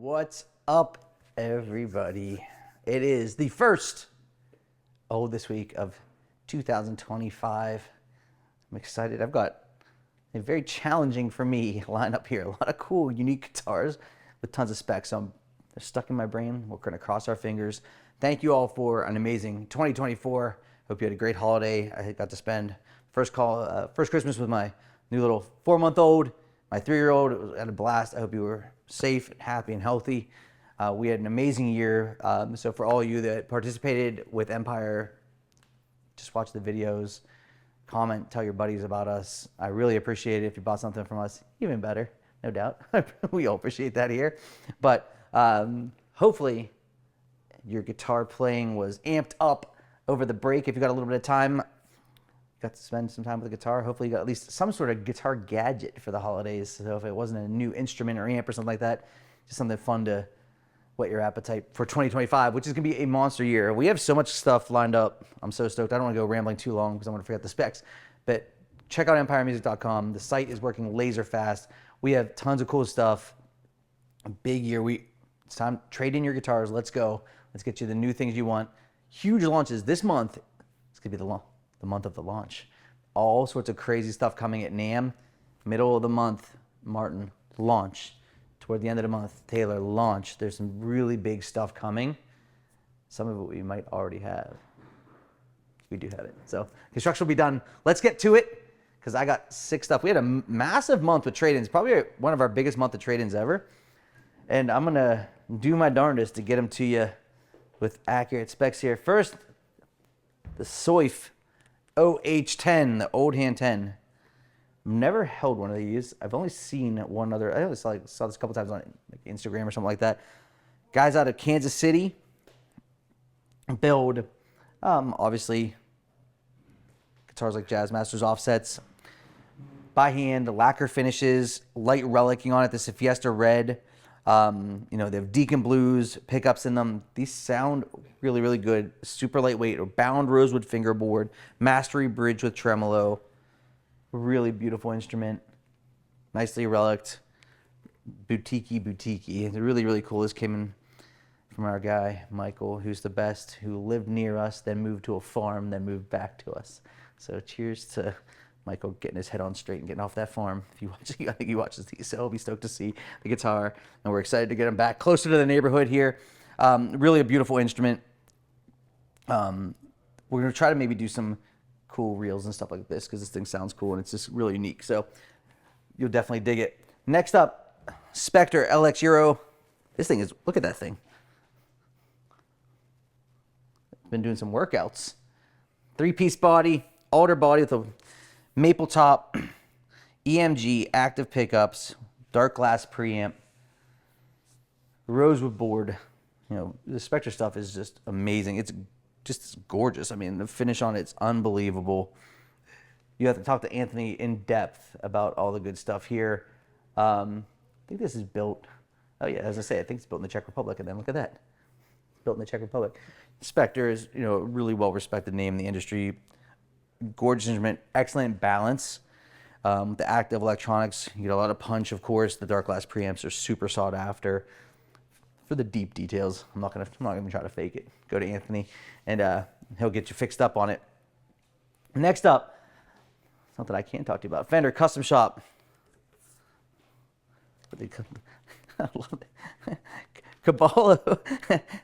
What's up, everybody? It is the first this week of 2025. I'm excited. I've got a very challenging for me lineup here. A lot of cool, unique guitars with tons of specs. So they're stuck in my brain. We're going to cross our fingers. Thank you all for an amazing 2024. Hope you had a great holiday. I got to spend first Christmas with my new little 4-month-old. My 3-year-old had a blast. I hope you were safe, happy, and healthy. We had an amazing year. So for all of you that participated with Empire, just watch the videos, comment, tell your buddies about us. I really appreciate it. If you bought something from us, even better, no doubt. We all appreciate that here. But hopefully your guitar playing was amped up over the break. If you got a little bit of time, got to spend some time with the guitar. Hopefully you got at least some sort of guitar gadget for the holidays. So if it wasn't a new instrument or amp or something like that, just something fun to whet your appetite for 2025, which is going to be a monster year. We have so much stuff lined up. I'm so stoked. I don't want to go rambling too long because I'm going to forget the specs. But check out empiremusic.com. The site is working laser fast. We have tons of cool stuff. A big year. It's time to trade in your guitars. Let's go. Let's get you the new things you want. Huge launches this month. It's going to be the month of the launch. All sorts of crazy stuff coming at NAMM. Middle of the month, Martin, launch. Toward the end of the month, Taylor, launch. There's some really big stuff coming. Some of it we might already have. We do have it. So construction will be done. Let's get to it because I got sick stuff. We had a massive month with trade-ins, probably one of our biggest month of trade-ins ever. And I'm going to do my darndest to get them to you with accurate specs here. First, the SEUF OH-10, the old hand 10. I've never held one of these. I've only seen one other. I only saw this a couple times on like Instagram or something like that. Guys out of Kansas City build, obviously, guitars like Jazz Masters offsets by hand, lacquer finishes, light relicing on it. This is Fiesta red. They have Deacon blues pickups in them. These sound really, really good. Super lightweight, or bound rosewood fingerboard, mastery bridge with tremolo. Really beautiful instrument, nicely reliced, boutique-y. They're really, really cool. This came in from our guy, Michael, who's the best, who lived near us, then moved to a farm, then moved back to us. So cheers to Michael getting his head on straight and getting off that farm. If you watch, I think he watches these, so he'll be stoked to see the guitar. And we're excited to get him back closer to the neighborhood here. Really a beautiful instrument. We're going to try to maybe do some cool reels and stuff like this because this thing sounds cool and it's just really unique. So you'll definitely dig it. Next up, Spectre LX Euro. This thing is, look at that thing. Been doing some workouts. 3-piece body, alder body with a maple top, EMG, active pickups, dark glass preamp, rosewood board. The Spectre stuff is just amazing. It's just gorgeous. I mean, the finish on it's unbelievable. You have to talk to Anthony in depth about all the good stuff here. I think this is built, oh yeah, as I say, I think it's built in the Czech Republic, and then look at that. Built in the Czech Republic. Spectre is, a really well-respected name in the industry. Gorgeous instrument, excellent balance. The active electronics, you get a lot of punch, of course. The dark glass preamps are super sought after. For the deep details, I'm not gonna try to fake it. Go to Anthony, and he'll get you fixed up on it. Next up, something I can't talk to you about: Fender Custom Shop. I love it. Caballo.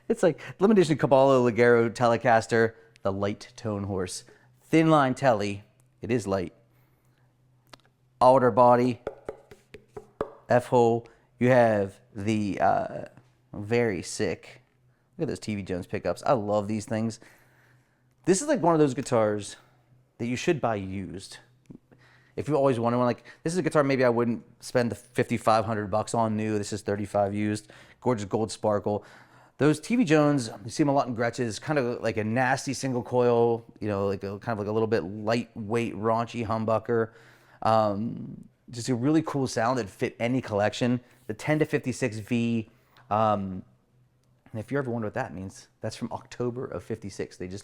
It's like limited edition Caballo Ligero Telecaster, the light tone horse, Thinline telly. It is light. Alder body, F-hole. You have the very sick. Look at those TV Jones pickups. I love these things. This is like one of those guitars that you should buy used. If you always wanted one, like this is a guitar maybe I wouldn't spend the $5,500 on new. This is $35 used. Gorgeous gold sparkle. Those TV Jones, you see them a lot in Gretsch's, kind of like a nasty single coil, like kind of like a little bit lightweight, raunchy humbucker. Just a really cool sound that fit any collection. The 10 to 56V. And if you ever wonder what that means, that's from October of '56. They just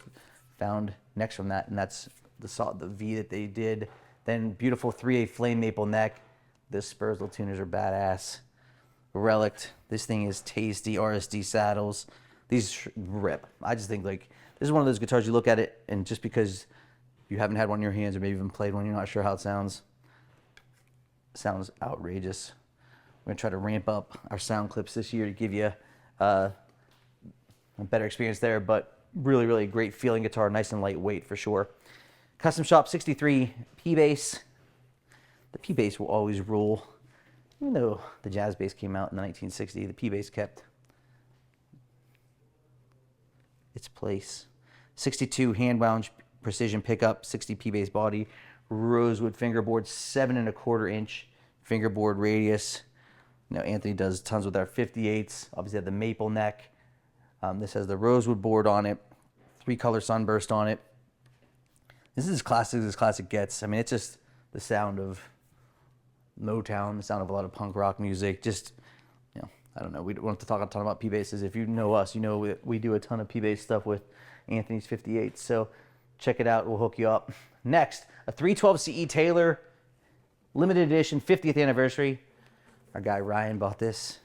found next from that, and that's the V that they did. Then beautiful 3/8 flame maple neck. The Spursville tuners are badass. RELIC. This thing is tasty. RSD saddles. These rip. I just think like this is one of those guitars you look at it and just because you haven't had one in your hands or maybe even played one, you're not sure how it sounds. It sounds outrageous. We're gonna try to ramp up our sound clips this year to give you a better experience there, but really, really great feeling guitar, nice and lightweight for sure. Custom Shop 63 P-Bass. The P-Bass will always rule. Even though the Jazz Bass came out in the 1960s, the P-Bass kept its place. 62 hand-wound precision pickup, 60 P-Bass body, rosewood fingerboard, 7¼ inch fingerboard radius. You know, Anthony does tons with our 58s. Obviously, have the maple neck. This has the rosewood board on it, 3-color sunburst on it. This is as classic as classic gets. I mean, it's just the sound of Motown, the sound of a lot of punk rock music. Just, you know, I don't know. We don't have to talk a ton about P-Basses. If you know us, you know we do a ton of P-Bass stuff with Anthony's 58. So check it out. We'll hook you up. Next, a 312 CE Taylor, limited edition, 50th anniversary. Our guy Ryan bought this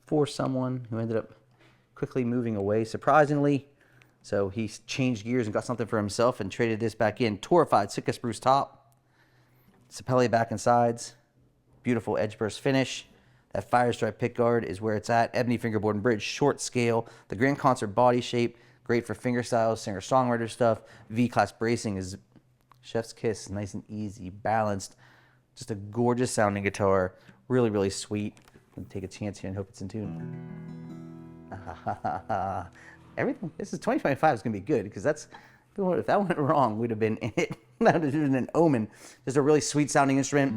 for someone who ended up quickly moving away, surprisingly. So he changed gears and got something for himself and traded this back in. Torrefied Sitka spruce top, Sapele back and sides, beautiful edge burst finish. That fire stripe pickguard is where it's at. Ebony fingerboard and bridge, short scale. The Grand Concert body shape, great for fingerstyle, singer-songwriter stuff. V-class bracing is chef's kiss, nice and easy, balanced. Just a gorgeous sounding guitar, really, really sweet. I'm gonna take a chance here and hope it's in tune. Everything, this is 2025 is gonna be good because that's, if that went wrong, we'd have been in it. That would have been an omen. Just a really sweet sounding instrument.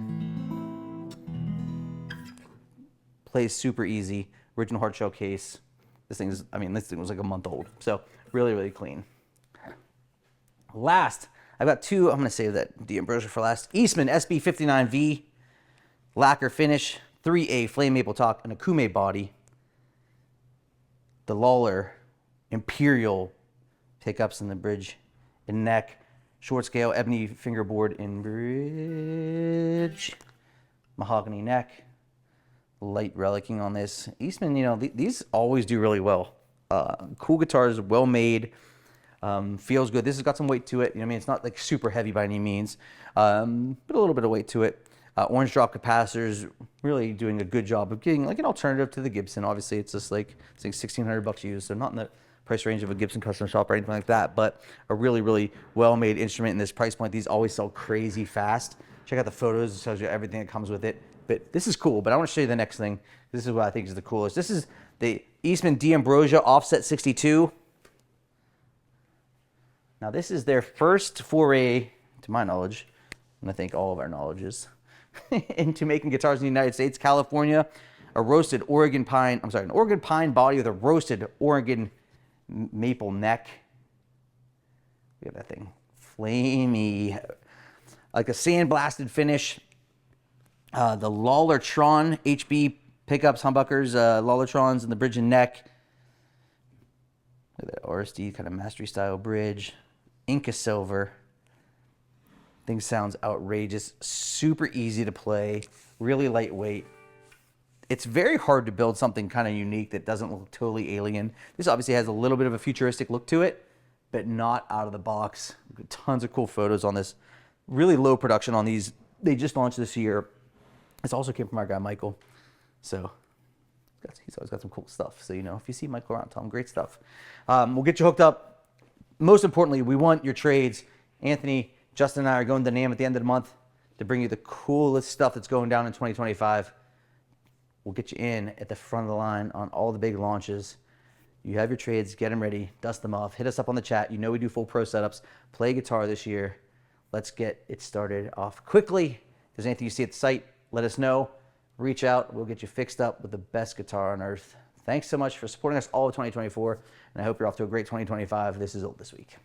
Plays super easy. Original hard shell case. This thing is, I mean, this thing was like a month old. So really, really clean. Last, I've got two, I'm gonna save that D'Ambrosia for last. Eastman SB59V, lacquer finish, 3A flame maple top, and a Kume body. The Lawler Imperial pickups in the bridge and neck, short scale ebony fingerboard in bridge, mahogany neck, light relicing on this. Eastman, you know, these always do really well. Cool guitars, well made. Feels good. This has got some weight to it. You know what I mean? It's not like super heavy by any means, but a little bit of weight to it. Orange drop capacitors, really doing a good job of getting like an alternative to the Gibson. Obviously, it's just like, I think $1,600 used, so not in the price range of a Gibson custom shop or anything like that, but a really, really well-made instrument in this price point. These always sell crazy fast. Check out the photos. It shows you everything that comes with it. But this is cool, but I want to show you the next thing. This is what I think is the coolest. This is the Eastman D'Ambrosia Offset 62. Now, this is their first foray, to my knowledge, and I think all of our knowledges, into making guitars in the United States. California, a roasted Oregon pine, I'm sorry, an Oregon pine body with a roasted Oregon maple neck. We have that thing, flamey, like a sandblasted finish. The Lawlertron HB pickups, humbuckers, Lawlertrons in the bridge and neck. Look at that RSD kind of mastery style bridge. Inca silver. Thing sounds outrageous. Super easy to play. Really lightweight. It's very hard to build something kind of unique that doesn't look totally alien. This obviously has a little bit of a futuristic look to it, but not out of the box. Tons of cool photos on this. Really low production on these. They just launched this year. This also came from our guy Michael. So he's always got some cool stuff. So, you know, if you see Michael around, tell him great stuff. We'll get you hooked up. Most importantly, we want your trades. Anthony, Justin, and I are going to NAMM at the end of the month to bring you the coolest stuff that's going down in 2025. We'll get you in at the front of the line on all the big launches. You have your trades, get them ready, dust them off, hit us up on the chat. You know we do full pro setups. Play guitar this year. Let's get it started off quickly. If there's anything you see at the site, let us know. Reach out. We'll get you fixed up with the best guitar on earth. Thanks so much for supporting us all of 2024, and I hope you're off to a great 2025. This is Old This Week.